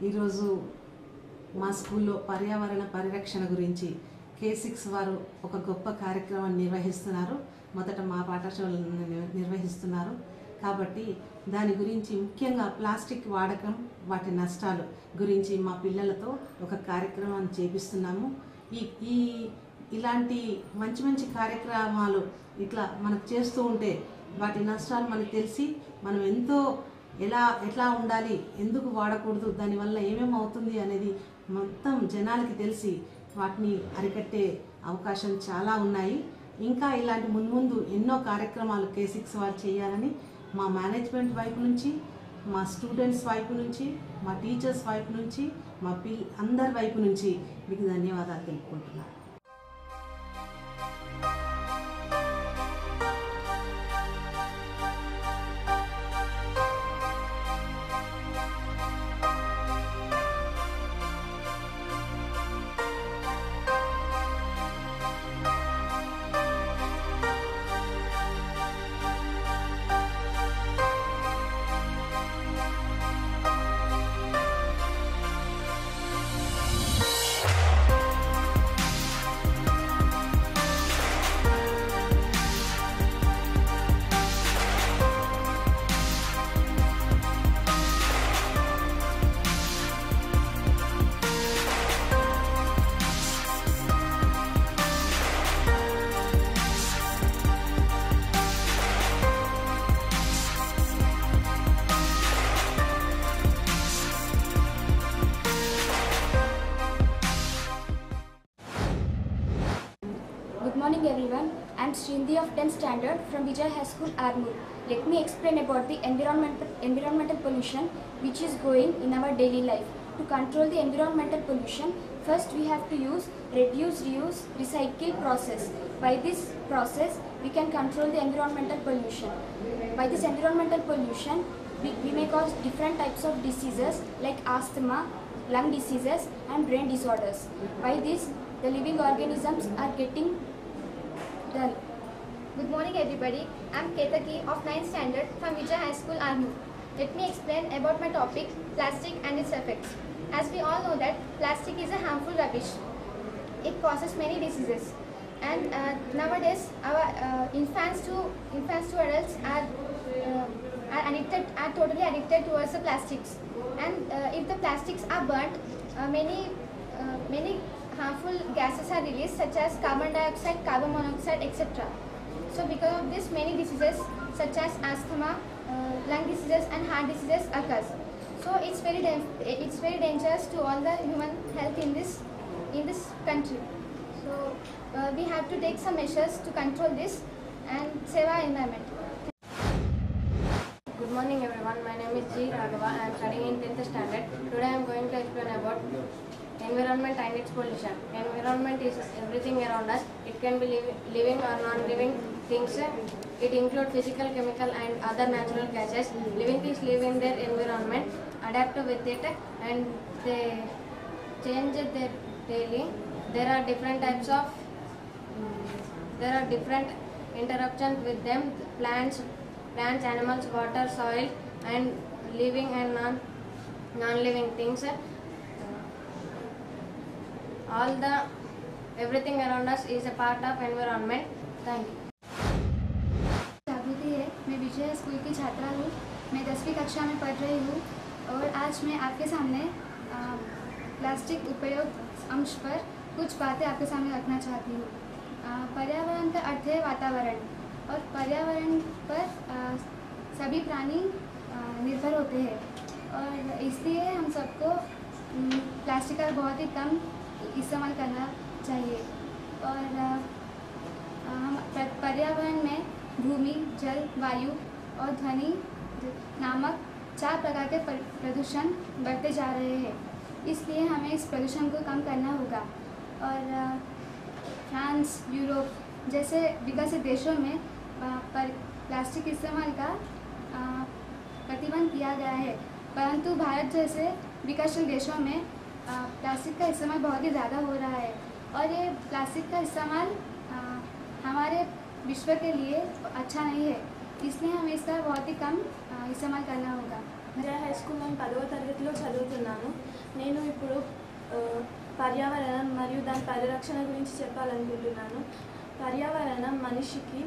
ఈరోజు మా స్కూల్లో పర్యావరణ పరిరక్షణ గురించి K6 వారు ఒక గొప్ప కార్యక్రమాన్ని నిర్వహిస్తున్నారు. మొదట మా పాఠశాలను నిర్వహిస్తున్నారు కాబట్టి దాని గురించి ముఖ్యంగా ప్లాస్టిక్ వాడకం వాటి నష్టాలు గురించి మా పిల్లలతో ఒక కార్యక్రమాన్ని చేపిస్తున్నాము. ఈ ఇలాంటి మంచి మంచి కార్యక్రమాలు ఇట్లా మనకు చేస్తూ ఉంటే వాటి నష్టాలు మనకు తెలిసి మనం ఎట్లా ఉండాలి, ఎందుకు వాడకూడదు, దానివల్ల ఏమేమి అవుతుంది అనేది మొత్తం జనాలకి తెలిసి వాటిని అరికట్టే అవకాశం చాలా ఉన్నాయి. ఇంకా ఇలాంటి ముందు ఎన్నో కార్యక్రమాలు K6 వారు చేయాలని మా మేనేజ్మెంట్ వైపు నుంచి, మా స్టూడెంట్స్ వైపు నుంచి, మా టీచర్స్ వైపు నుంచి, మా అందరి వైపు నుంచి మీకు ధన్యవాదాలు తెలుపుకుంటున్నాను. Good morning everyone. I am Srindi of 10th standard from Vijay High School, Armoor. Let me explain about the environmental pollution which is going in our daily life. To control the environmental pollution, first we have to use reduce, reuse, recycle process. By this process, we can control the environmental pollution. By this environmental pollution, we may cause different types of diseases like asthma, lung diseases and brain disorders. By this, the living organisms are getting dull. Good morning everybody. I am Ketaki of 9th standard from Vijay High School, Armoor. Let me explain about my topic, plastic and its effects. As we all know that plastic is a harmful rubbish. It causes many diseases. And nowadays, our infants to adults are totally addicted towards the plastics. And if the plastics are burnt, many harmful gases are released such as carbon dioxide, carbon monoxide, etc. So because of this, many diseases such as asthma, lung diseases and heart diseases occurs. So it's very dangerous to all the human health in this country. So we have to take some measures to control this and save our environment. Good morning everyone, my name is G. Raghava. I am studying in 10th standard. Today I am going to explain about environment and its pollution. Environment is everything around us. It can be living or non-living things. It includes physical, chemical and other natural gases. Living things live in their environment, adapt with it and they change their daily. There are different types of interruptions with them. Plants, animals, water, soil and living and non-living things. Everything around us is a part of environment. Thank you. जागृति है। मैं विजय school की छात्रा हूँ। मैं 10वीं कक्षा में पढ़ रही हूँ और आज मैं आपके सामने प्लास्टिक उपयोग अंश पर कुछ बातें आपके सामने रखना चाहती हूँ। पर्यावरण का अर्थ है वातावरण और पर्यावरण पर सभी प्राणी निर्भर होते हैं और इसलिए हम सबको प्लास्टिक का बहुत ही कम इस्तेमाल करना चाहिए। और हम पर्यावरण में भूमि, जल, वायु और ध्वनि नामक 4 प्रकार के प्रदूषण बढ़ते जा रहे हैं। इसलिए हमें इस प्रदूषण को कम करना होगा। और फ्रांस, यूरोप जैसे विकसित देशों में प्लास्टिक इस्तेमाल का प्रतिबंध किया गया है, परंतु भारत जैसे विकसित देशों में प्लास्टिक का इस्तेमाल बहुत ही ज़्यादा हो रहा है और ये प्लास्टिक का इस्तेमाल हमारे विश्व के लिए अच्छा नहीं है। इसलिए हमें इसका बहुत ही कम इस्तेमाल करना होगा। విజయ హై స్కూల్ నేను 10వ తరగతిలో చదువుతున్నాను. నేను ఇప్పుడు పర్యావరణం మరియు దాని పరిరక్షణ గురించి చెప్పాలనుకుంటున్నాను. పర్యావరణం మనిషికి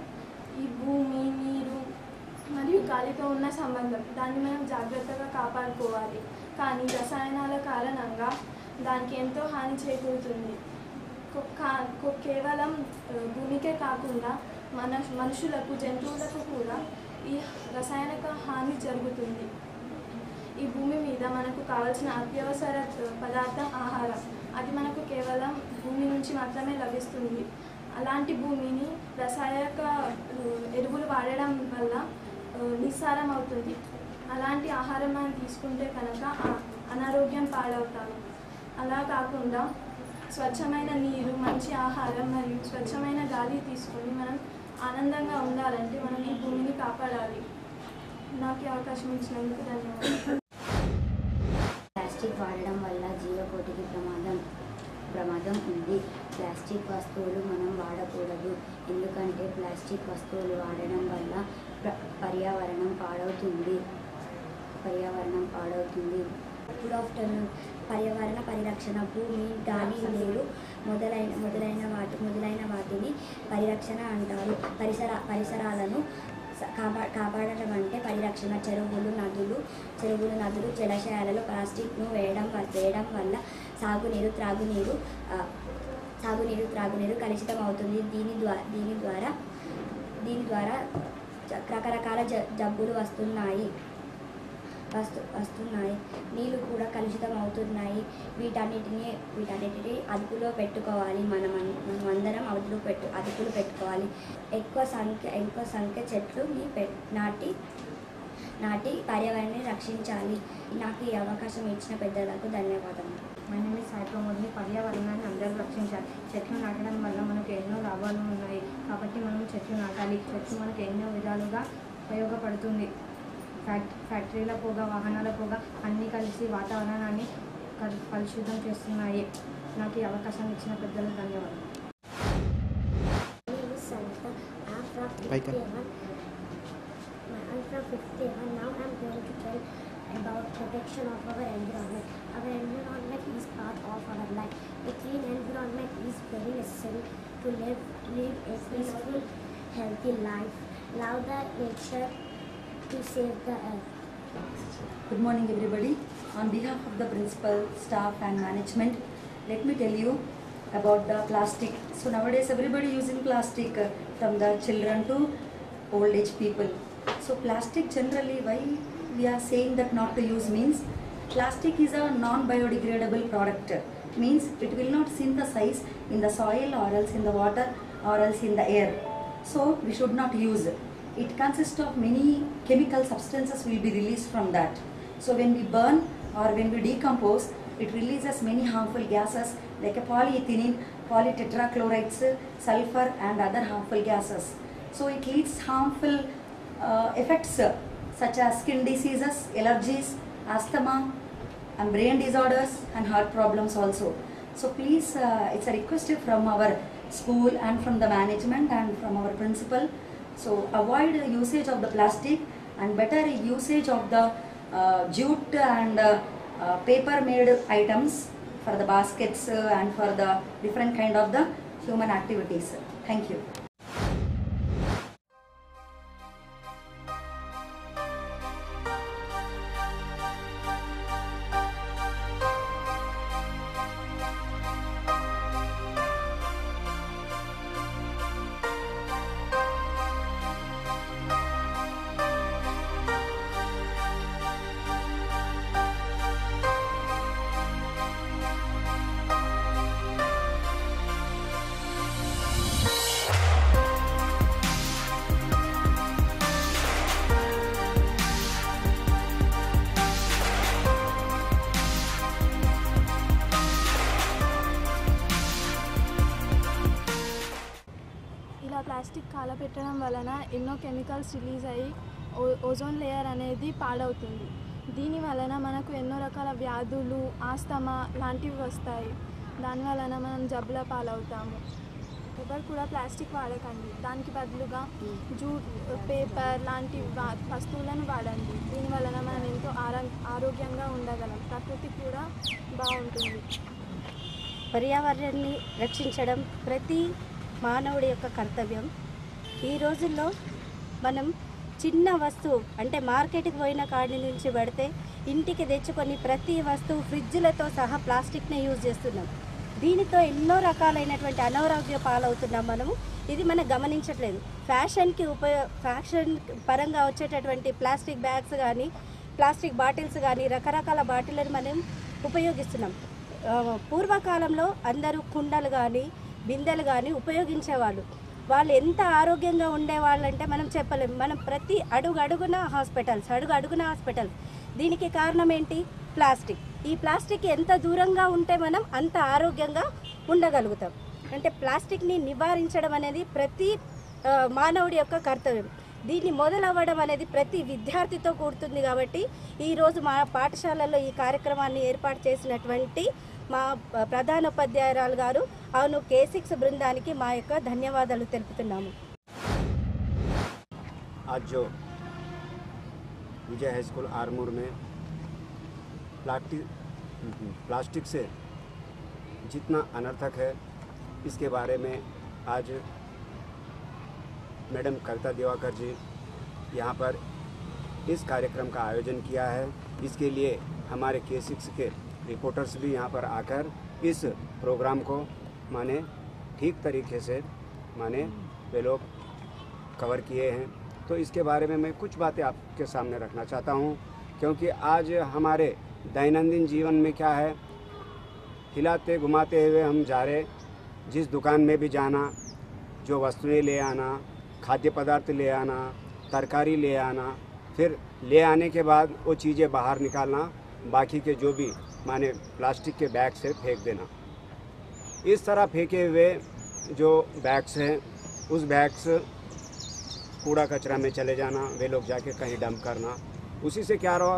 ఈ భూమి, నీరు మరియు గాలితో ఉన్న సంబంధం. దాన్ని మనం జాగ్రత్తగా కాపాడుకోవాలి. కానీ రసాయనాల కారణంగా దానికి ఎంతో హాని చేకూరుతుంది. కేవలం భూమికే కాకుండా మనుషులకు, జంతువులకు కూడా ఈ రసాయనిక హాని జరుగుతుంది. ఈ భూమి మీద మనకు కావాల్సిన అత్యవసర పదార్థం ఆహారం. అది మనకు కేవలం భూమి నుంచి మాత్రమే లభిస్తుంది. అలాంటి భూమిని రసాయనిక ఎరువులు వాడడం వల్ల నిస్సారం అవుతుంది. అలాంటి ఆహారం మనం తీసుకుంటే కనుక అనారోగ్యం పాలవుతాము. అలా కాకుండా స్వచ్ఛమైన నీరు, మంచి ఆహారం మరియు స్వచ్ఛమైన గాలి తీసుకొని మనం ఆనందంగా ఉండాలంటే మనం ఈ భూమిని కాపాడాలి. నాకు ఈ అవకాశం ఇచ్చినందుకు ధన్యవాదాలు. ప్లాస్టిక్ వాడడం వల్ల జీవకోటికి ప్రమాదం ఉంది. ప్లాస్టిక్ వస్తువులు మనం వాడకూడదు. ఎందుకంటే ప్లాస్టిక్ వస్తువులు వాడడం వల్ల పర్యావరణం పాడవుతుంది. Good afternoon. పర్యావరణ పరిరక్షణ భూమి, గాలి, నీరు మొదలైన వాటిని పరిరక్షణ అంటారు. పరిసరాలను కాపాడడం అంటే పరిరక్షణ. చెరువులు, నదులు, జలాశయాలలో ప్లాస్టిక్ను వేయడం వల్ల సాగునీరు, త్రాగునీరు కలుషితం అవుతుంది. దీని ద్వారా రకరకాల జబ్బులు వస్తున్నాయి. నీళ్ళు కూడా కలుషితం అవుతున్నాయి. వీటన్నిటిని అదుపులో పెట్టుకోవాలి. మనమందరం అదుపులో పెట్టుకోవాలి. ఎక్కువ సంఖ్య చెట్లు నాటి పర్యావరణాన్ని రక్షించాలి. నాకు ఈ అవకాశం ఇచ్చిన పెద్దలకు ధన్యవాదాలు. మై నేమ్ ఇస్ సాయి ప్రమోద్ని. పర్యావరణాన్ని అందరూ రక్షించాలి. చెట్లు నాటడం వల్ల మనకు ఎన్నో లాభాలు ఉన్నాయి. కాబట్టి మనం చెట్లు నాటాలి. చెట్లు మనకు ఎన్నో విధాలుగా ఉపయోగపడుతుంది. ఫ్యాక్టరీల పొగ, వాహనాల పొగ అన్నీ కలిసి వాతావరణాన్ని కలుషితం చేస్తున్నాయి. నాకు ఈ అవకాశం ఇచ్చిన పెద్దలకు ధన్యవాదాలు. Now I'm going to tell about protection of our environment. Our environment is part of our life. A clean environment is very necessary to live a peaceful, healthy life. Love the nature to save the earth. Good morning everybody. On behalf of the principal, staff and management, let me tell you about the plastic. So nowadays everybody using plastic, from the children to old age people. So plastic generally, why we are saying that not to use means plastic is a non-biodegradable product. Means it will not synthesize in the soil or else in the water or else in the air. So we should not use it. It consists of many chemical substances will be released from that. So when we burn or when we decompose, it releases many harmful gases like a polyethylene, polytetrachlorides, sulfur and other harmful gases. So it leads harmful effects such as skin diseases, allergies, asthma and brain disorders and heart problems also. So please, it's a request from our school and from the management and from our principal. So avoid usage of the plastic and better usage of the jute and paper made items for the baskets and for the different kind of the human activities. Thank you. Plastic కాలపెట్టడం వలన ఎన్నో chemicals release అయ్యి ozone layer అనేది పాడవుతుంది. దీని వలన మనకు ఎన్నో రకాల వ్యాధులు, ఆస్తమా లాంటివి వస్తాయి. దాని వలన మనం జబ్బుల పాలవుతాము. ఎవరు కూడా ప్లాస్టిక్ వాడకండి. దానికి బదులుగా జూట్, పేపర్ లాంటి వస్తువులను వాడండి. దీని వలన మనం ఎంతో ఆరోగ్యంగా ఉండగలం. ప్రకృతి కూడా బాగుంటుంది. పర్యావరణాన్ని రక్షించడం ప్రతి మానవుడి యొక్క కర్తవ్యం. ఈ రోజుల్లో మనం చిన్న వస్తువు అంటే మార్కెట్కి పోయిన కాడి నుంచి పడితే ఇంటికి తెచ్చుకొని ప్రతి వస్తువు ఫ్రిడ్జ్లతో సహా ప్లాస్టిక్నే యూజ్ చేస్తున్నాం. దీనితో ఎన్నో రకాలైనటువంటి అనారోగ్య పాలవుతున్నాం మనము. ఇది మనం గమనించట్లేదు. ఫ్యాషన్ పరంగా వచ్చేటటువంటి ప్లాస్టిక్ బ్యాగ్స్ కానీ ప్లాస్టిక్ బాటిల్స్ కానీ రకరకాల బాటిళ్ళను మనం ఉపయోగిస్తున్నాం. పూర్వకాలంలో అందరూ కుండలు కానీ బిందెలు కానీ ఉపయోగించేవాళ్ళు. వాళ్ళు ఎంత ఆరోగ్యంగా ఉండేవాళ్ళంటే మనం చెప్పలేము. మనం ప్రతి అడుగున హాస్పిటల్స్. దీనికి కారణం ఏంటి? ప్లాస్టిక్. ఈ ప్లాస్టిక్ ఎంత దూరంగా ఉంటే మనం అంత ఆరోగ్యంగా ఉండగలుగుతాం. అంటే ప్లాస్టిక్ని నివారించడం అనేది ప్రతి మానవుడి యొక్క కర్తవ్యం. దీన్ని మొదలవ్వడం అనేది ప్రతి విద్యార్థితో కూడుతుంది. కాబట్టి ఈరోజు మా పాఠశాలలో ఈ కార్యక్రమాన్ని ఏర్పాటు చేసినటువంటి మా ప్రధానోపాధ్యాయురాలు గారు అవును K6 బృందానికి మా యొక్క ధన్యవాదాలు తెలుపుతున్నాము. आज जो विजय हाई स्कूल आरमूर में प्लास्टिक से जितना अनर्थक है इसके बारे में आज मैडम कविता दिवाकर जी यहाँ पर इस कार्यक्रम का आयोजन किया है. इसके लिए हमारे K6 के रिपोर्टर्स भी यहाँ पर आकर इस प्रोग्राम को माने ठीक तरीके से माने वे लोग कवर किए हैं. तो इसके बारे में मैं कुछ बातें आपके सामने रखना चाहता हूँ, क्योंकि आज हमारे दैनंदिन जीवन में क्या है, हिलाते घुमाते हुए हम जा रहे, जिस दुकान में भी जाना, जो वस्तुएं ले आना, खाद्य पदार्थ ले आना, तरकारी ले आना, फिर ले आने के बाद वो चीज़ें बाहर निकालना, बाकी के जो भी माने प्लास्टिक के बैग से फेंक देना. इस तरह फेंके हुए जो बैग्स हैं उस बैग्स कूड़ा कचरा में चले जाना, वे लोग जाके कहीं डंप करना. उसी से क्या रहा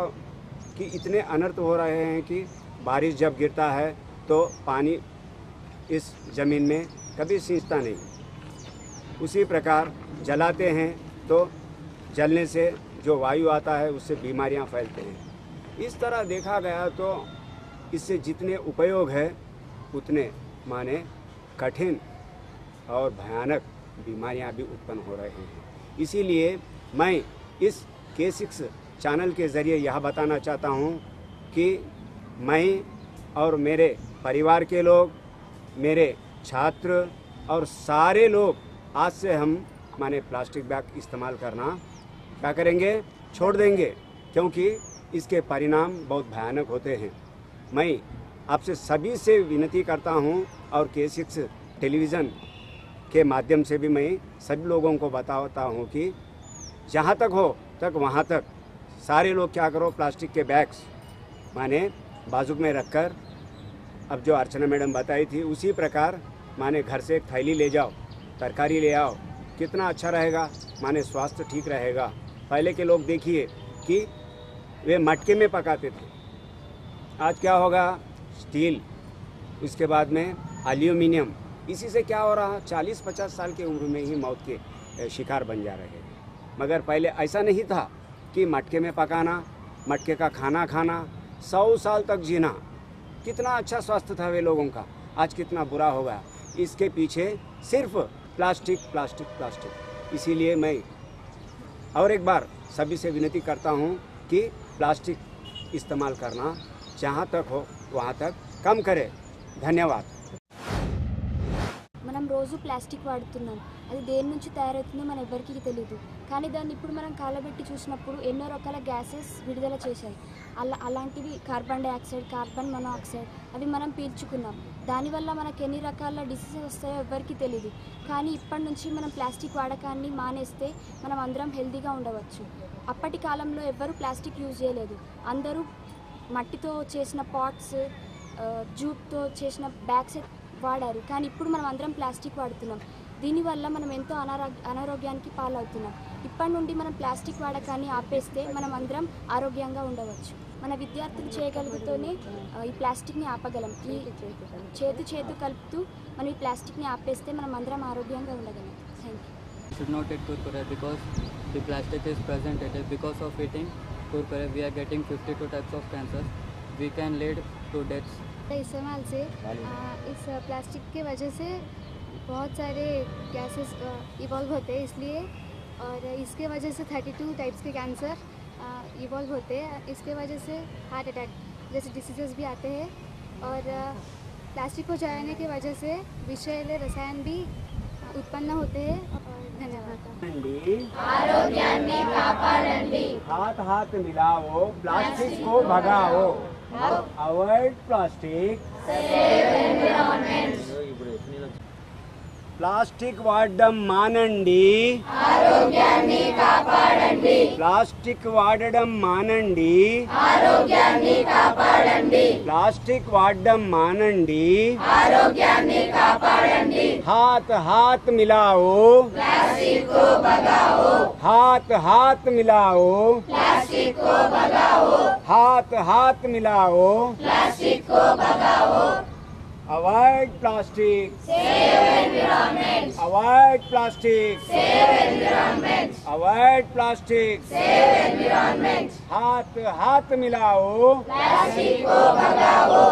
कि इतने अनर्थ हो रहे हैं कि बारिश जब गिरता है तो पानी इस ज़मीन में कभी सींचता नहीं. उसी प्रकार जलाते हैं तो जलने से जो वायु आता है उससे बीमारियां फैलते हैं. इस तरह देखा गया तो इससे जितने उपयोग है उतने माने कठिन और भयानक बीमारियां भी उत्पन्न हो रहे हैं. इसीलिए मैं इस K6 चैनल के ज़रिए यह बताना चाहता हूं कि मैं और मेरे परिवार के लोग, मेरे छात्र और सारे लोग आज से हम माने प्लास्टिक बैग इस्तेमाल करना क्या करेंगे, छोड़ देंगे, क्योंकि इसके परिणाम बहुत भयानक होते हैं. मैं आपसे सभी से विनती करता हूं और K6 टेलीविज़न के माध्यम से भी मैं सभी लोगों को बताता हूं कि जहां तक हो तक वहां तक सारे लोग क्या करो, प्लास्टिक के बैग्स माने बाजू में रखकर, अब जो अर्चना मैडम बताई थी उसी प्रकार माने घर से एक थैली ले जाओ, तरकारी ले आओ, कितना अच्छा रहेगा, माने स्वास्थ्य ठीक रहेगा. पहले के लोग देखिए कि वे मटके में पकाते थे, आज क्या होगा, स्टील, उसके बाद में एल्यूमिनियम. इसी से क्या हो रहा, 40-50 साल की उम्र में ही मौत के शिकार बन जा रहे हैं. मगर पहले ऐसा नहीं था कि मटके में पकाना, मटके का खाना खाना, 100 साल तक जीना, कितना अच्छा स्वास्थ्य था वे लोगों का. आज कितना बुरा हो गया. इसके पीछे सिर्फ प्लास्टिक प्लास्टिक प्लास्टिक. इसीलिए मैं और एक बार सभी से विनती करता हूँ कि प्लास्टिक इस्तेमाल करना जहाँ तक हो वहाँ तक कम करें. धन्यवाद. మనం రోజు ప్లాస్టిక్ వాడుతున్నాం. అది దేని నుంచి తయారవుతుందో మన ఎవరికీ తెలియదు. కానీ దాన్ని ఇప్పుడు మనం కాలబెట్టి చూసినప్పుడు ఎన్నో రకాల గ్యాసెస్ విడుదల చేశాయి. అలాంటివి కార్బన్ డైఆక్సైడ్, కార్బన్ మోనాక్సైడ్, అవి మనం పీల్చుకున్నాం. దానివల్ల మనకు ఎన్ని రకాల డిసీజెస్ వస్తాయో ఎవరికీ తెలియదు. కానీ ఇప్పటి నుంచి మనం ప్లాస్టిక్ వాడకాన్ని మానేస్తే మనం అందరం హెల్తీగా ఉండవచ్చు. అప్పటి కాలంలో ఎవ్వరూ ప్లాస్టిక్ యూజ్ చేయలేదు. అందరూ మట్టితో చేసిన పాట్స్, జూట్తో చేసిన బ్యాగ్స్ వాడారు. కానీ ఇప్పుడు మనం అందరం ప్లాస్టిక్ వాడుతున్నాం. దీనివల్ల మనం ఎంతో అనారోగ్యానికి పాలవుతున్నాం. ఇప్పటి నుండి మనం ప్లాస్టిక్ వాడకాన్ని ఆపేస్తే మనం అందరం ఆరోగ్యంగా ఉండవచ్చు. మన విద్యార్థులు చేయగలుగుతూనే ఈ ప్లాస్టిక్ని ఆపగలం. ఈ చేతు కలుపుతూ మనం ఈ ప్లాస్టిక్ని ఆపేస్తే మనం అందరం ఆరోగ్యంగా ఉండగలం. Thank you. Should not eat kurkure because the plastic is present in it. Because of eating kurkure, we are getting 52 types of cancers. We can lead to deaths. इस्तेमाल से इस प्लास्टिक के वजह से बहुत सारे गैसेस इवॉल्व होते हैं, इसलिए और इसके वजह से 32 टाइप्स के कैंसर इवॉल्व होते हैं। इसके वजह से हार्ट अटैक जैसे डिसीजेस भी आते हैं और प्लास्टिक को जलाने की वजह से विषैले रसायन भी उत्पन्न होते हैं। और धन्यवाद। आरोग्याన్ని కాపాడండి, हाथ हाथ मिलाओ, प्लास्टिक को भगाओ, avoid plastic, save environment, plastic వాడడం మానండి, ఆరోగ్యాన్ని కాపాడండి, ప్లాస్టిక్ వాడడం మానండి, ఆరోగ్యాన్ని కాపాడండి, ప్లాస్టిక్ వాడడం మానండి, ఆరోగ్యాన్ని కాపాడండి, हाथ हाथ मिलाओ, प्लास्टिक को भगाओ, हाथ हाथ मिलाओ, प्लास्टिक को भगाओ, हाथ हाथ मिलाओ, प्लास्टिक को भगाओ, avoid plastic, save environment, avoid plastic, save environment, avoid plastic, save environment, हाथ हाथ मिलाओ, प्लास्टिक को भगाओ।